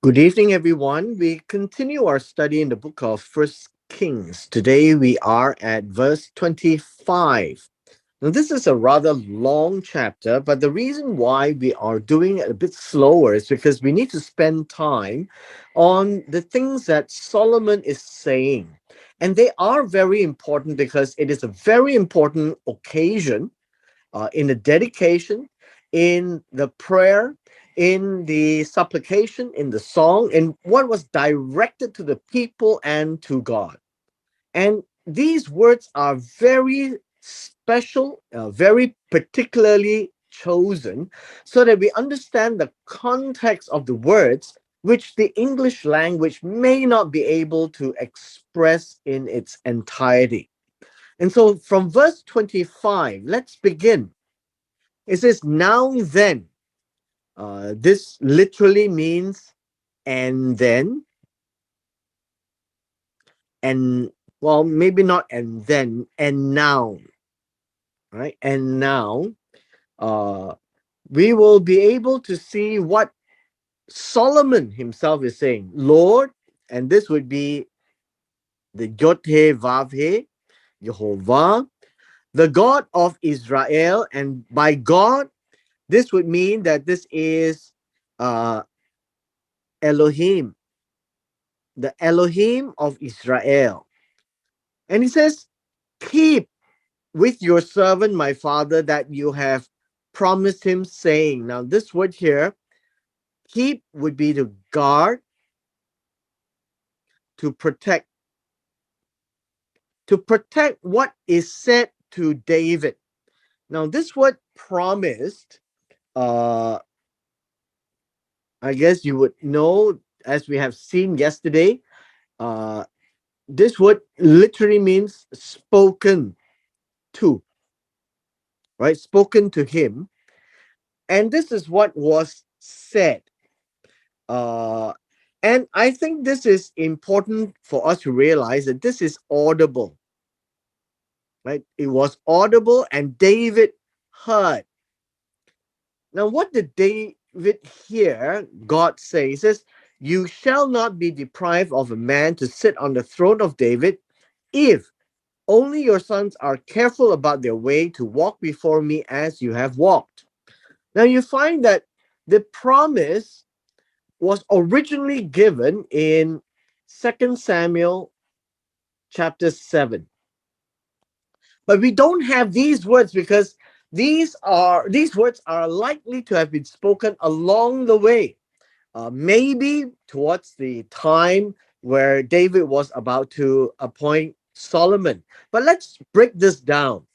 Good evening, everyone. We continue our study in the book of First Kings. Today we are at verse 25. Now, this is a rather long chapter, but the reason why we are doing it a bit slower is because we need to spend time on the things that Solomon is saying. And they are very important because it is a very important occasion in the dedication, in the prayer, in the supplication, in the song, in what was directed to the people and to God. And these words are very special, very particularly chosen, so that we understand the context of the words, which the English language may not be able to express in its entirety. And so from verse 25, let's begin. It says, now then. This literally means and then, and well, maybe not and then, and now, right? And now, uh, we will be able to see what Solomon himself is saying. Lord, and this would be the Yod-He Vav-He, Jehovah, the God of Israel, and by God, this would mean that this is uh, Elohim, the Elohim of Israel. And he says, keep with your servant, my father, that you have promised him, saying. Now, this word here, keep, would be to guard, to protect, what is said to David. Now, this word promised, uh, I guess you would know, as we have seen yesterday, uh, this word literally means spoken to, right? Spoken to him. And this is what was said. Uh, and I think this is important for us to realize that this is audible, right? It was audible and David heard. Now, what did David hear God say? He says, you shall not be deprived of a man to sit on the throne of David if only your sons are careful about their way to walk before me as you have walked. Now, you find that the promise was originally given in 2 Samuel chapter 7. But we don't have these words because these words are likely to have been spoken along the way. Maybe towards the time where David was about to appoint Solomon. But let's break this down.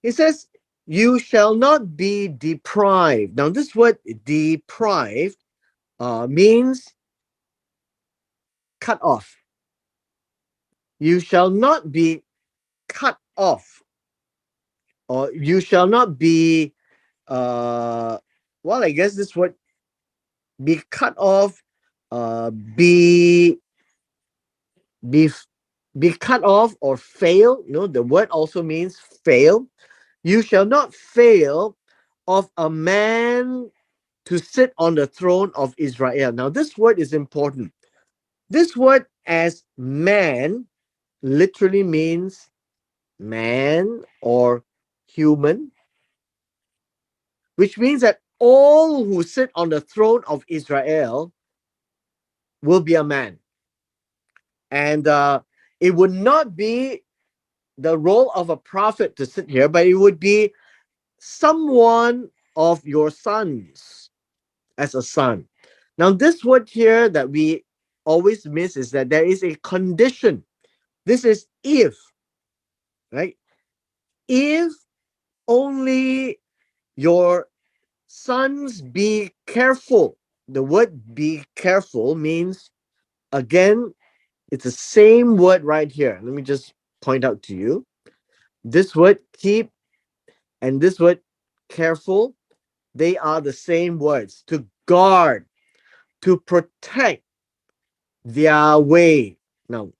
He says, you shall not be deprived. Now, this word deprived means cut off. You shall not be cut off, or you shall not be, uh, well, I guess this word be cut off, be be be cut off or fail. The word also means fail. You shall not fail of a man to sit on the throne of Israel. Now, this word is important. This word as man literally means man or human, which means that all who sit on the throne of Israel will be a man. And it would not be the role of a prophet to sit here, but it would be someone of your sons as a son. Now, this word here that we always miss is that there is a condition. This is if, right? If only your sons be careful. The word be careful means, again, it's the same word right here. Let me just point out to you. This word keep and this word careful, they are the same words. To guard, to protect their way. Now,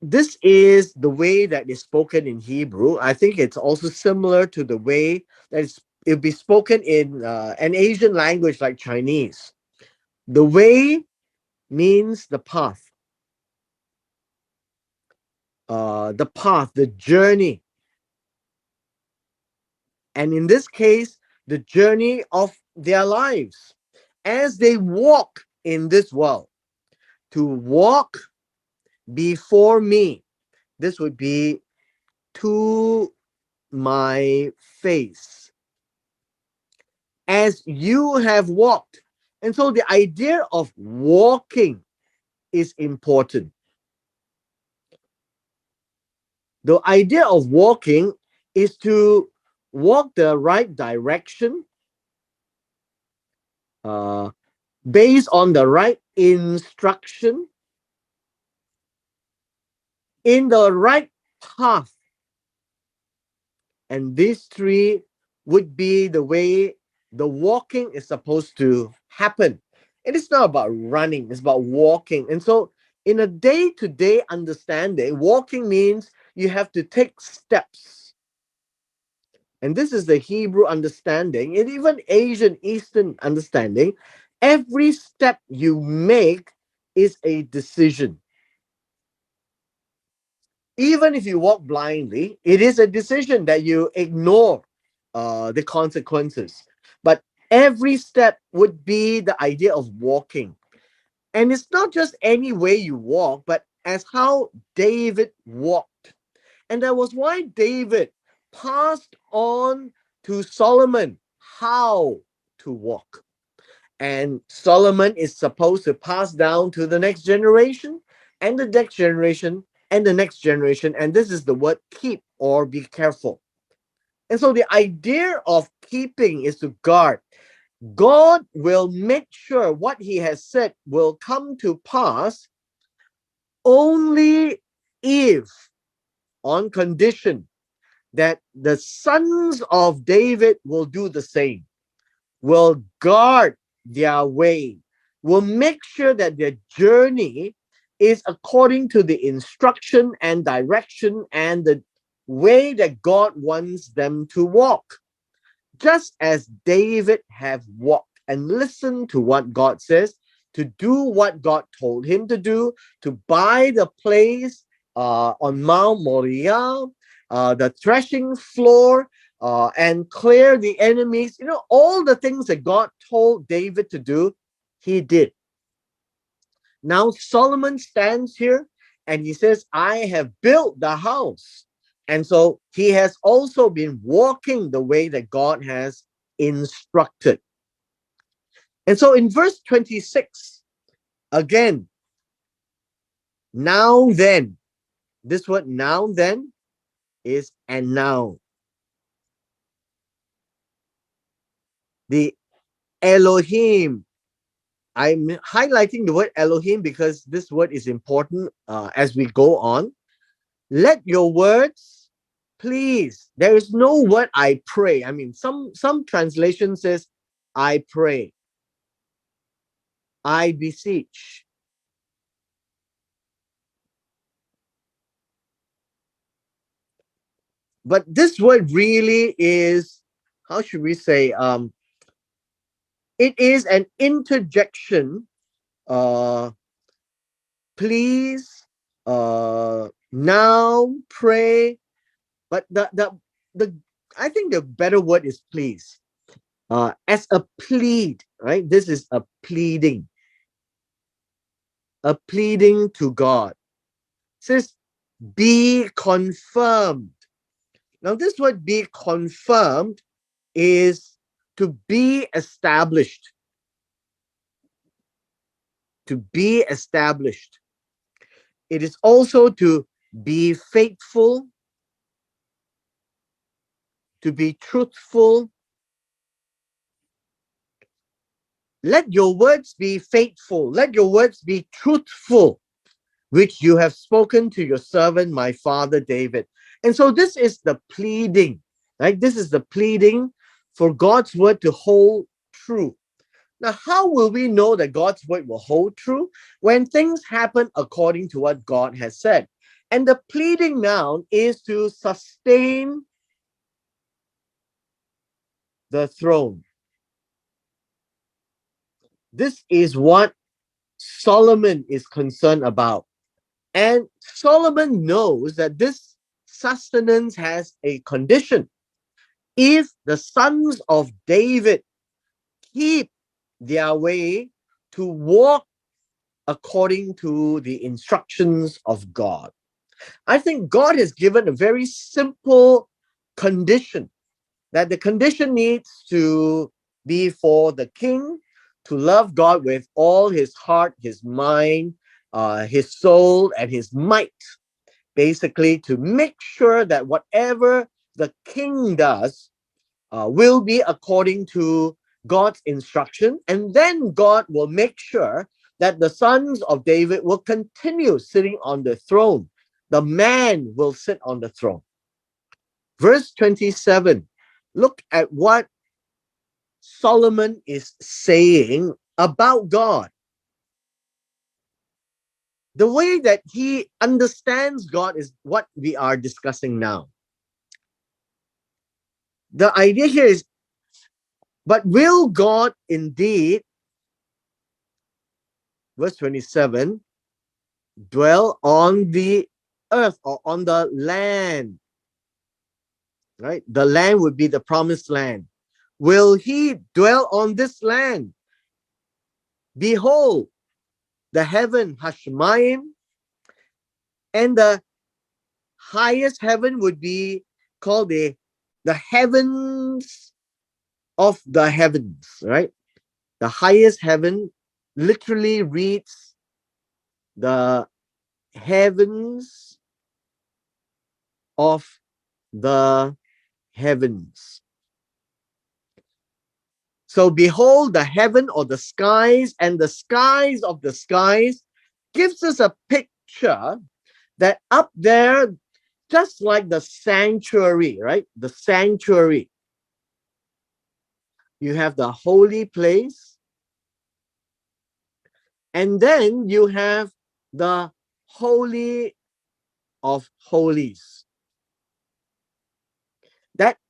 this is the way that is spoken in Hebrew. I think it's also similar to the way that it'll be spoken in an Asian language like Chinese. The way means the path, the journey. And in this case, the journey of their lives as they walk in this world. To walk before me, this would be to my face, as you have walked. And so the idea of walking is important. The idea of walking is to walk the right direction, uh, based on the right instruction, in the right path. And these three would be the way the walking is supposed to happen. It is not about running, it's about walking. And so, in a day to day understanding, walking means you have to take steps. And this is the Hebrew understanding, and even Asian Eastern understanding. Every step you make is a decision. Even if you walk blindly, it is a decision that you ignore the consequences. But every step would be the idea of walking. And it's not just any way you walk, but as how David walked. And that was why David passed on to Solomon how to walk. And Solomon is supposed to pass down to the next generation and the next generation and the next generation. And this is the word keep or be careful. And so the idea of keeping is to guard. God will make sure what he has said will come to pass only if, on condition that the sons of David will do the same, will guard their way, will make sure that their journey is according to the instruction and direction and the way that God wants them to walk. Just as David have walked and listened to what God says, to do what God told him to do, to buy the place on Mount Moriah, the threshing floor, and clear the enemies. You know, all the things that God told David to do, he did. Now Solomon stands here and he says, I have built the house. And so he has also been walking the way that God has instructed. And so in verse 26, again, now then, this word now then is and now. The Elohim. I'm highlighting the word Elohim because this word is important as we go on. Let your words please. There is no word I pray. I mean, some translation says I pray, I beseech. But this word really is, how should we say, it is an interjection. Please, now pray. But the I think the better word is please. As a plead, right? This is a pleading to God. It says, be confirmed. Now, this word be confirmed is to be established. To be established. It is also to be faithful, to be truthful. Let your words be faithful. Let your words be truthful, which you have spoken to your servant, my father David. And so this is the pleading, right? This is the pleading for God's word to hold true. Now, how will we know that God's word will hold true? When things happen according to what God has said. And the pleading noun is to sustain the throne. This is what Solomon is concerned about. And Solomon knows that this sustenance has a condition. If the sons of David keep their way to walk according to the instructions of God. I think God has given a very simple condition, that the condition needs to be for the king to love God with all his heart, his mind, his soul, and his might. Basically, to make sure that whatever the king does will be according to God's instruction. And then God will make sure that the sons of David will continue sitting on the throne. The man will sit on the throne. Verse 27, look at what Solomon is saying about God. The way that he understands God is what we are discussing now. The idea here is, but will God indeed, verse 27, dwell on the earth or on the land? Right? The land would be the promised land. Will he dwell on this land? Behold, the heaven, Hashmayim, and the highest heaven would be called the heavens of the heavens, right? The highest heaven literally reads the heavens of the heavens. So behold, the heaven or the skies, and the skies of the skies gives us a picture that up there, just like the sanctuary, right? The sanctuary. You have the holy place, and then you have the holy of holies.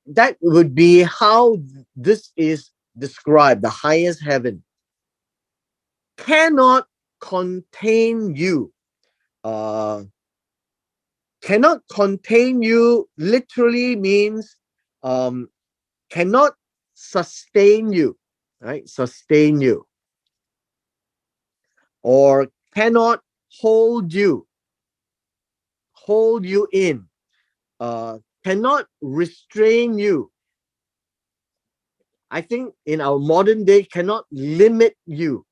That would be how this is described. The highest heaven cannot contain you. Cannot contain you literally means cannot sustain you, right? Sustain you. Or cannot hold you in, cannot restrain you. I think in our modern day, cannot limit you.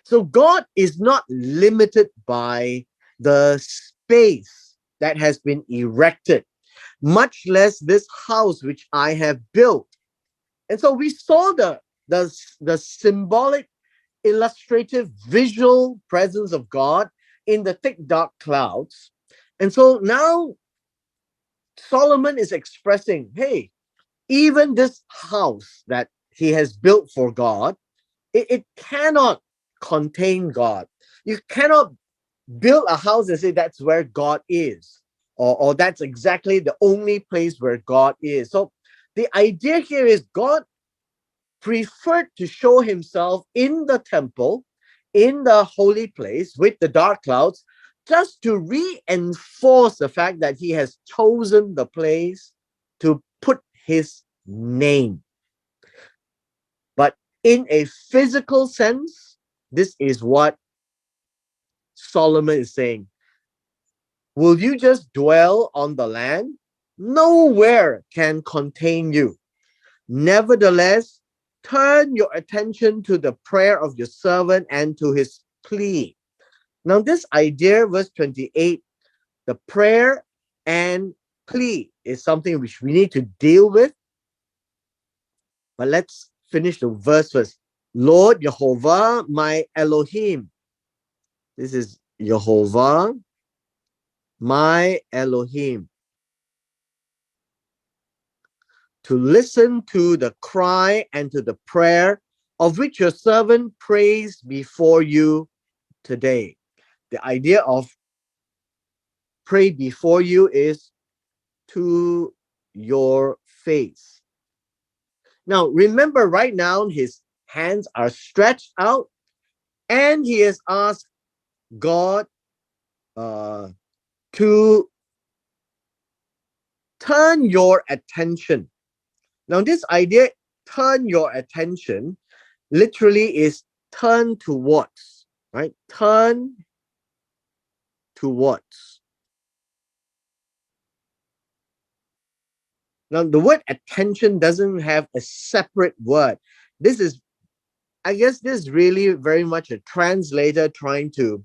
So God is not limited by the space that has been erected, much less this house which I have built. And so we saw the symbolic, illustrative, visual presence of God in the thick, dark clouds. And so now Solomon is expressing, hey, even this house that he has built for God, it cannot contain God. You cannot build a house and say that's where God is, or that's exactly the only place where God is. So the idea here is God preferred to show himself in the temple, in the holy place with the dark clouds, just to reinforce the fact that he has chosen the place to put his name. But in a physical sense, this is what Solomon is saying. Will you just dwell on the land? Nowhere can contain you. Nevertheless, turn your attention to the prayer of your servant and to his plea. Now, this idea, verse 28, the prayer and plea is something which we need to deal with. But let's finish the verse first. Lord Jehovah, my Elohim. This is Jehovah, my Elohim. To listen to the cry and to the prayer of which your servant prays before you today. The idea of pray before you is to your face. Now, remember right now, his hands are stretched out, and he has asked God to turn your attention. Now, this idea, turn your attention, literally is turn towards, right? Turn towards. Now, the word attention doesn't have a separate word. This is, I guess, this is really very much a translator trying to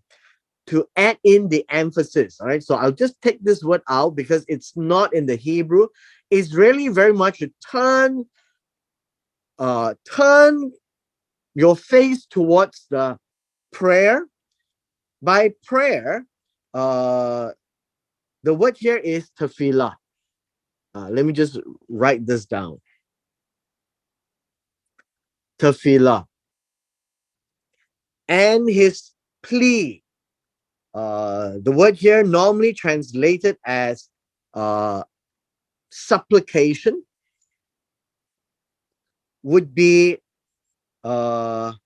add in the emphasis. All right. So I'll just take this word out because it's not in the Hebrew. It's really very much a turn your face towards the prayer. By prayer, the word here is tephillah. Let me just write this down. Tephillah. And his plea. The word here normally translated as supplication would be techinnah,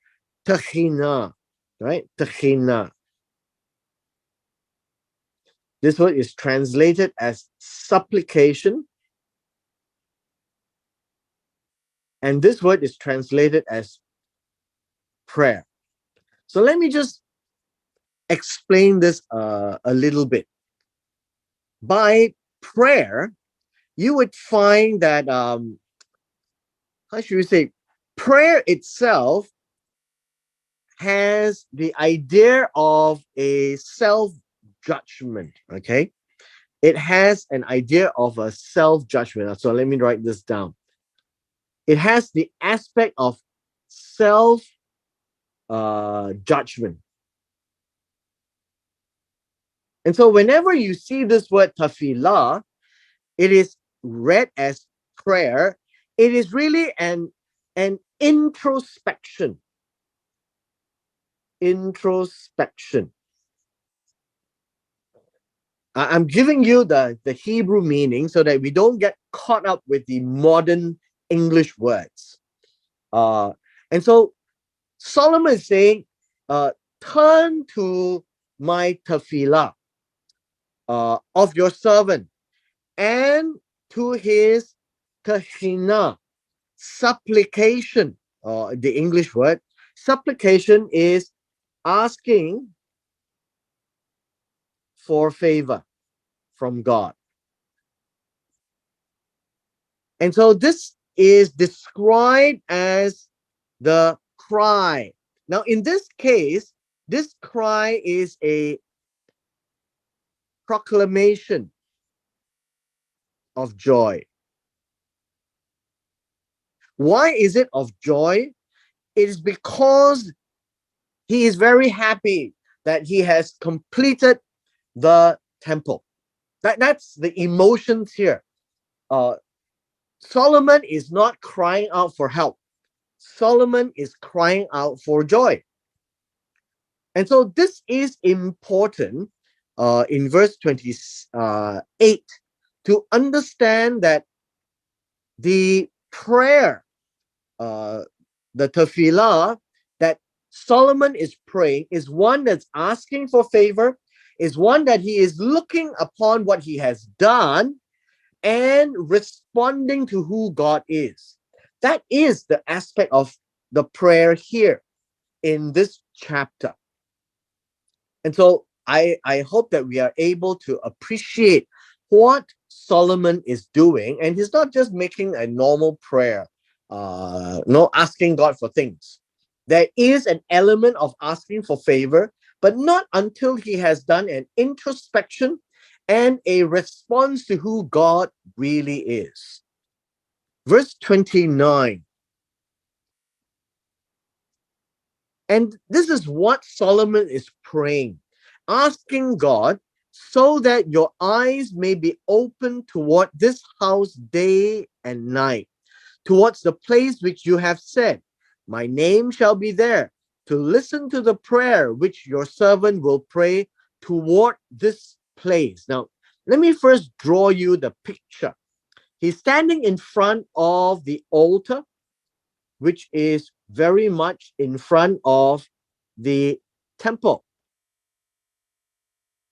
right? Techinnah. This word is translated as supplication, and this word is translated as prayer. So let me just explain this a little bit. By prayer, you would find that how should we say, prayer itself has the idea of a self-judgment. Okay, it has an idea of a self-judgment. So let me write this down. It has the aspect of self judgment. And so whenever you see this word tephillah, it is read as prayer. It is really an introspection. Introspection. I'm giving you the Hebrew meaning so that we don't get caught up with the modern English words. And so Solomon is saying, turn to my tephillah of your servant and to his techinnah, supplication, the English word. Supplication is asking for favor from God. And so this is described as the cry. Now, in this case, this cry is a proclamation of joy. Why is it of joy? It is because he is very happy that he has completed the temple. That's the emotions here. Solomon is not crying out for help. Solomon is crying out for joy. And so this is important in verse 28 to understand that the prayer, the tephillah that Solomon is praying is one that's asking for favor, is one that he is looking upon what he has done and responding to who God is. That is the aspect of the prayer here in this chapter. And so I hope that we are able to appreciate what Solomon is doing. And he's not just making a normal prayer, no asking God for things. There is an element of asking for favor, but not until he has done an introspection and a response to who God really is. Verse 29. And this is what Solomon is praying, asking God so that your eyes may be open toward this house day and night, towards the place which you have said, my name shall be there, to listen to the prayer which your servant will pray toward this place. Now, let me first draw you the picture. He's standing in front of the altar, which is very much in front of the temple.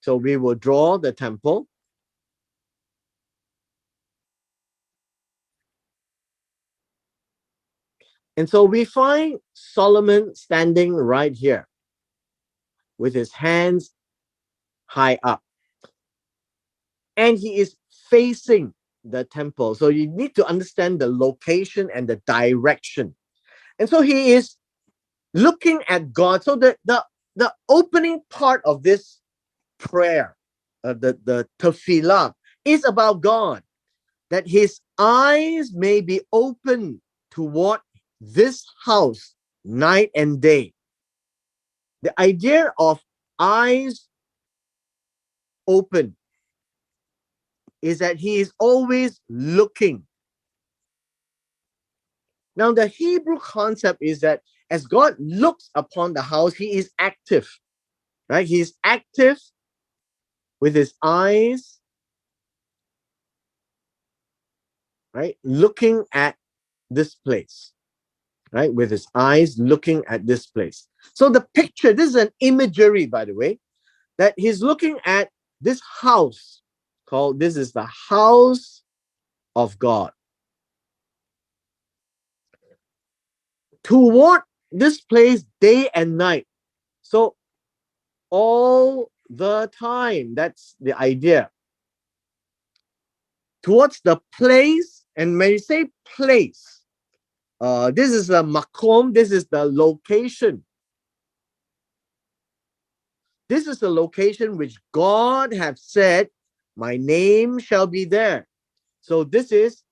So we will draw the temple. And so we find Solomon standing right here with his hands high up. And he is facing the temple. So you need to understand the location and the direction. And so he is looking at God. So the opening part of this prayer, the tephillah, is about God, that his eyes may be open toward this house night and day. The idea of eyes open is that he is always looking. Now, the Hebrew concept is that as God looks upon the house, he is active, right? He is active with his eyes, right? Looking at this place, right? With his eyes looking at this place. So the picture, this is an imagery, by the way, that he's looking at this house called, this is the house of God. Toward this place day and night. So all the time, that's the idea. Towards the place, and when you say place, this is the makom, this is the location. This is the location which God have said, my name shall be there. So this is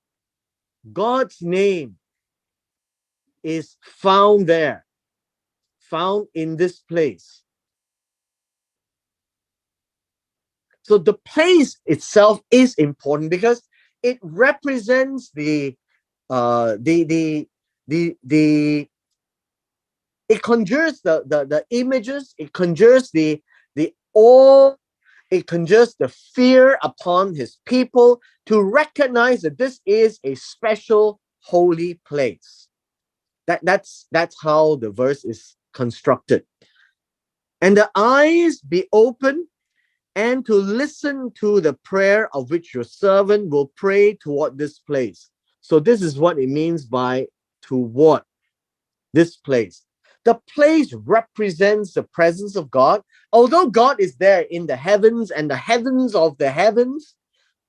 God's name is found there, found in this place. So the place itself is important because it represents the it conjures the images, it conjures the awe, it conjures the fear upon his people to recognize that this is a special holy place. That's how the verse is constructed. And the eyes be open, and to listen to the prayer of which your servant will pray toward this place. So this is what it means by toward this place. The place represents the presence of God. Although God is there in the heavens and the heavens of the heavens,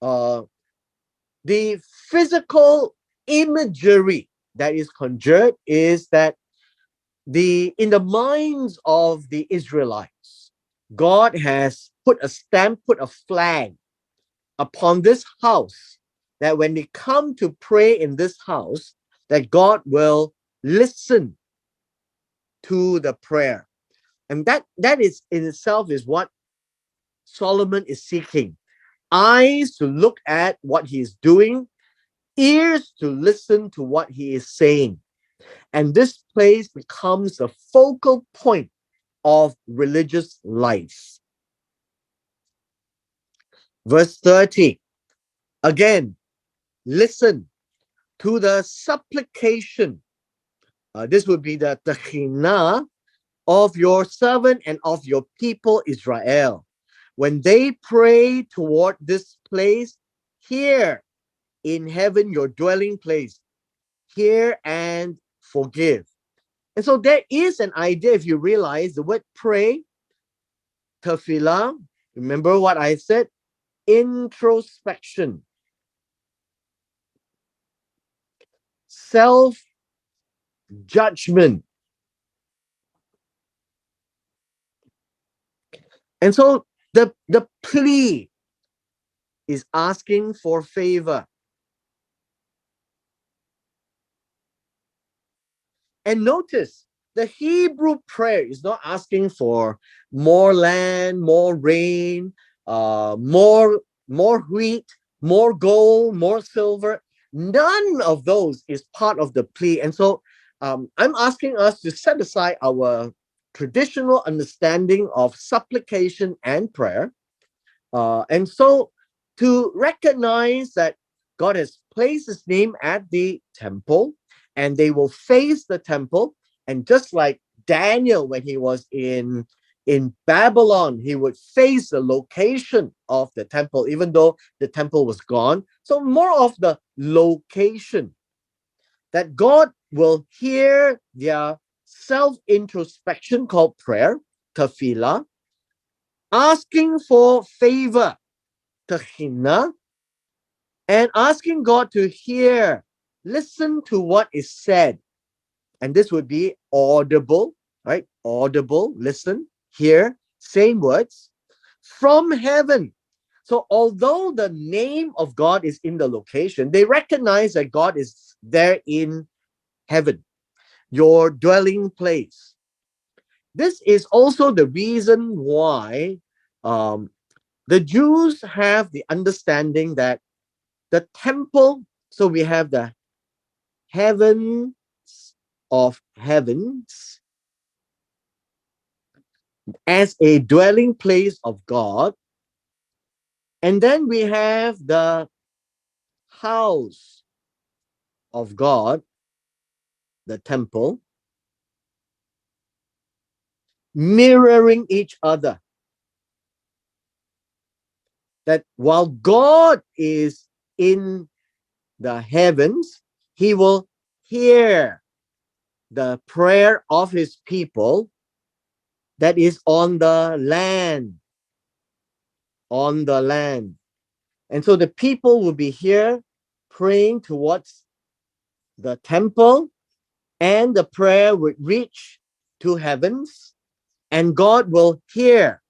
the physical imagery that is conjured is that in the minds of the Israelites, God has put a stamp, put a flag upon this house, that when they come to pray in this house, that God will listen to the prayer. And that is in itself is what Solomon is seeking. Eyes to look at what he is doing, ears to listen to what he is saying. And this place becomes the focal point of religious life. Verse 30. Again, listen to the supplication. This would be the techinnah of your servant and of your people Israel. When they pray toward this place, here in heaven, your dwelling place, hear and forgive. And so there is an idea, if you realize the word pray, tephillah, remember what I said? Introspection, self-judgment. And so the plea is asking for favor. And notice, the Hebrew prayer is not asking for more land, more rain, more wheat, more gold, more silver. None of those is part of the plea. And so I'm asking us to set aside our traditional understanding of supplication and prayer. And so to recognize that God has placed his name at the temple, and they will face the temple, And just like Daniel, when he was in Babylon, he would face the location of the temple, even though the temple was gone. So more of the location, that God will hear their self-introspection called prayer, tephillah, asking for favor, techinnah, and asking God to hear, listen to what is said. And this would be audible, right? Audible, listen, hear, same words from heaven. So although the name of God is in the location, they recognize that God is there in heaven, your dwelling place. This is also the reason why um, the Jews have the understanding that the temple, so we have the heavens of heavens as a dwelling place of God, and then we have the house of God, the temple, mirroring each other. That while God is in the heavens, he will hear the prayer of his people that is on the land, on the land. And so the people will be here praying towards the temple, and the prayer would reach to heavens, and God will hear.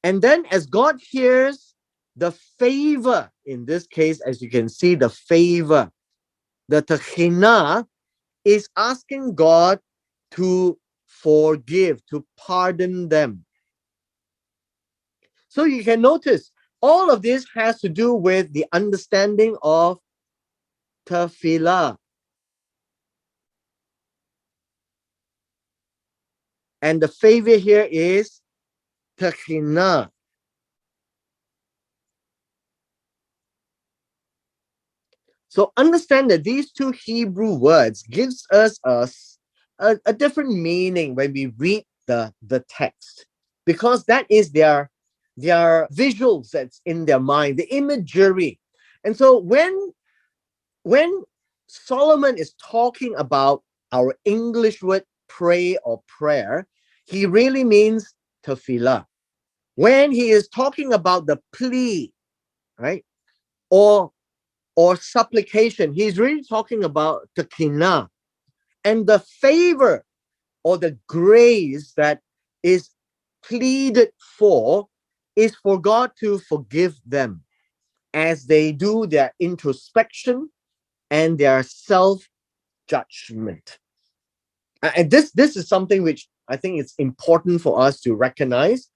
And then as God hears, the favor, in this case, as you can see, the favor, the techinnah, is asking God to forgive, to pardon them. So you can notice all of this has to do with the understanding of tephillah. And the favor here is techinnah. So understand that these two Hebrew words gives us a different meaning when we read the text, because that is their visuals that's in their mind, the imagery. And so when Solomon is talking about our English word pray or prayer, he really means tephillah. When he is talking about the plea, right, or supplication, he's really talking about techinnah. And the favor or the grace that is pleaded for is for God to forgive them as they do their introspection and their self judgment. And this is something which I think it's important for us to recognize,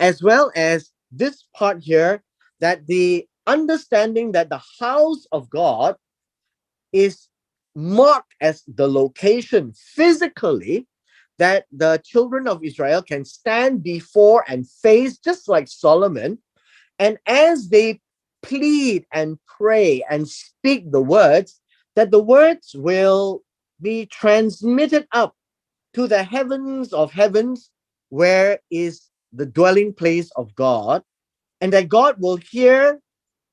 as well as this part here, that the understanding that the house of God is marked as the location physically that the children of Israel can stand before and face, just like Solomon. And as they plead and pray and speak the words, that the words will be transmitted up to the heavens of heavens, where is the dwelling place of God, and that God will hear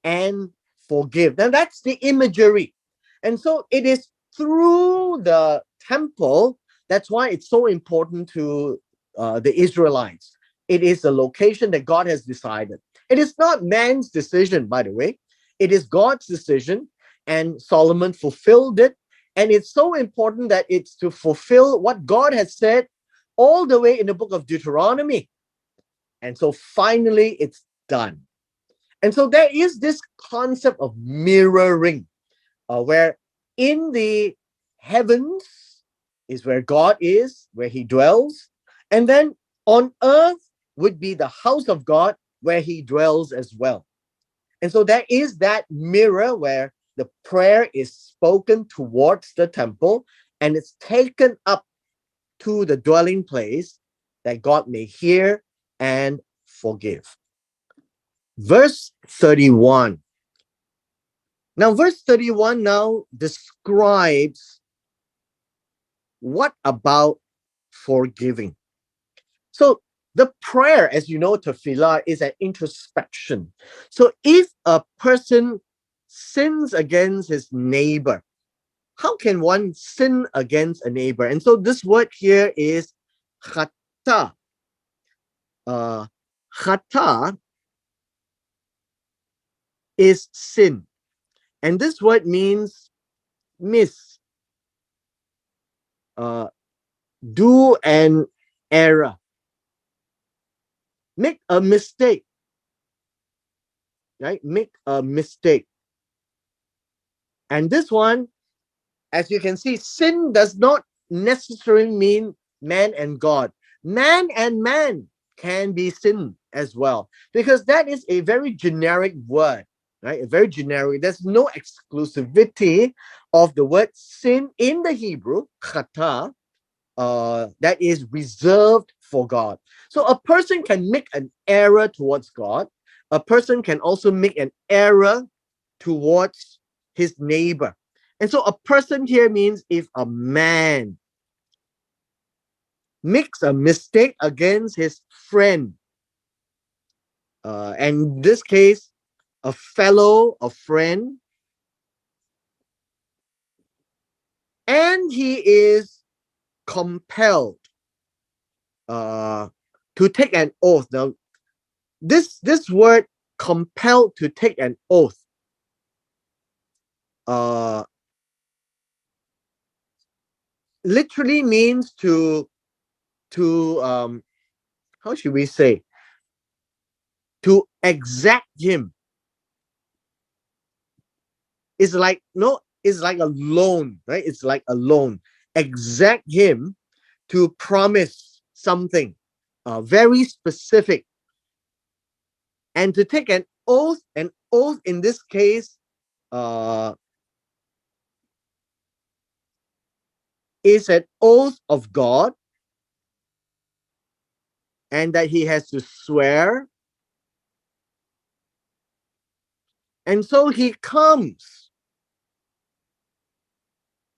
and forgive. Now that's the imagery. And so it is through the temple. That's why it's so important to the Israelites. It is the location that God has decided. It is not man's decision, by the way. It is God's decision, and Solomon fulfilled it. And it's so important that it's to fulfill what God has said all the way in the book of Deuteronomy. And so finally, it's done. And so there is this concept of mirroring, where in the heavens is where God is, where he dwells. And then on earth would be the house of God, where he dwells as well. And so there is that mirror where the prayer is spoken towards the temple and it's taken up to the dwelling place that God may hear and forgive. Verse 31. Now, verse 31 now describes what about forgiving? So the prayer, as you know, tephillah is an introspection. So if a person sins against his neighbor, how can one sin against a neighbor? And so this word here is khata. Khata is sin. And this word means miss, uh, do an error, make a mistake, right? Make a mistake. And this one, as you can see, sin does not necessarily mean man and God. Man and man can be sin as well, because that is a very generic word, right? A very generic. There's no exclusivity of the word sin in the Hebrew, khata, that is reserved for God. So a person can make an error towards God. A person can also make an error towards his neighbor. And so a person here means if a man makes a mistake against his friend, and in this case, a fellow, a friend, and he is compelled to take an oath. Now, this word compelled to take an oath uh, literally means to how should we say, to exact him. It's like, no, it's like a loan, right? It's like a loan. Exact him, to promise something very specific, and to take an oath. An oath in this case uh, is an oath of God, and that he has to swear. And so he comes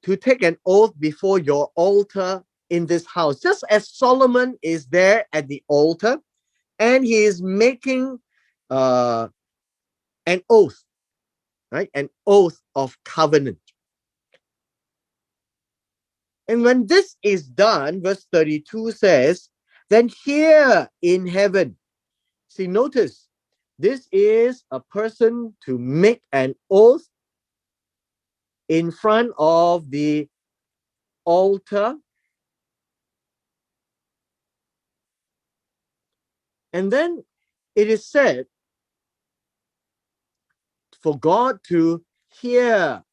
to take an oath before your altar in this house, just as Solomon is there at the altar, and he is making uh, an oath, right? An oath of covenant. And when this is done, verse 32 says, then here in heaven, see, notice, this is a person to make an oath in front of the altar. And then it is said for God to hear.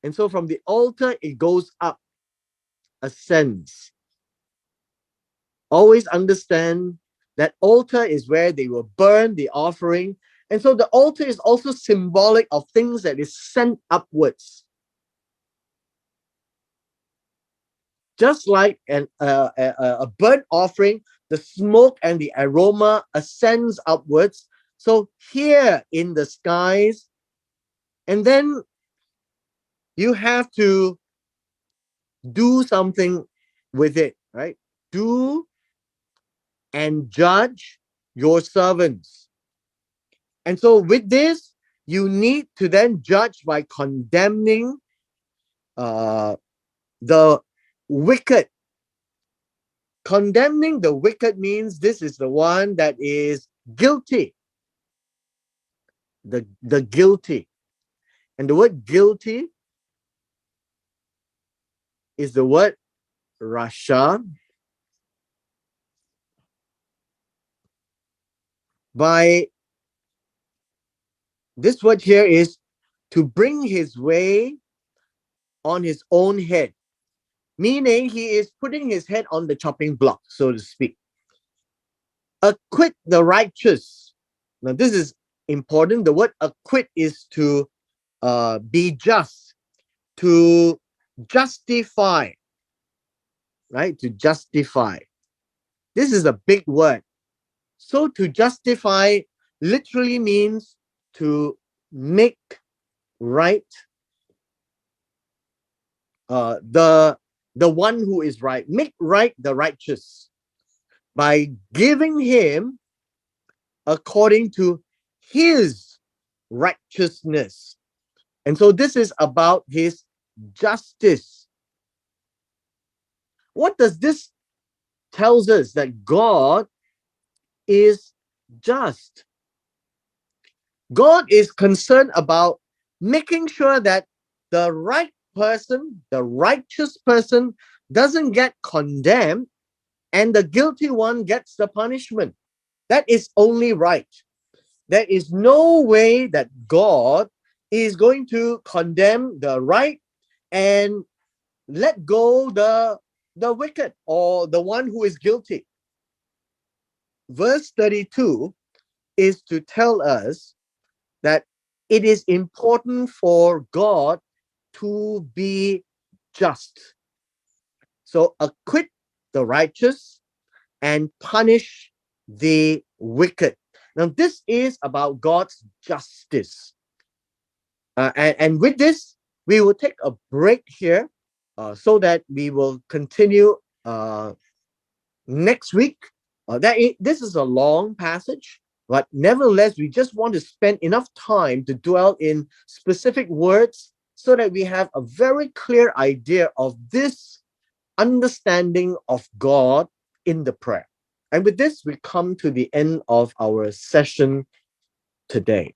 And so from the altar, it goes up, ascends. Always understand that altar is where they will burn the offering. And so the altar is also symbolic of things that is sent upwards. Just like a burnt offering, the smoke and the aroma ascends upwards. So here in the skies, and then you have to do something with it, right? Do and judge your servants. And so with this, you need to then judge by condemning uh, the wicked. Condemning the wicked means this is the one that is guilty. The guilty. And the word guilty is the word rasha. By this word here is to bring his way on his own head, meaning he is putting his head on the chopping block, so to speak. Acquit the righteous. Now, this is important. The word acquit is to be just, to justify, right? To justify. This is a big word. So to justify literally means to make right the the one who is right, make right the righteous by giving him according to his righteousness. And so this is about his justice. What does this tells us? That God is just. God is concerned about making sure that the right person, the righteous person, doesn't get condemned and the guilty one gets the punishment. That is only right. There is no way that God is going to condemn the right and let go the wicked or the one who is guilty. Verse 32 is to tell us that it is important for God to be just. So acquit the righteous and punish the wicked. Now, this is about God's justice. And with this, we will take a break here so that we will continue next week. This is a long passage, but nevertheless, we just want to spend enough time to dwell in specific words so that we have a very clear idea of this understanding of God in the prayer. And with this, we come to the end of our session today.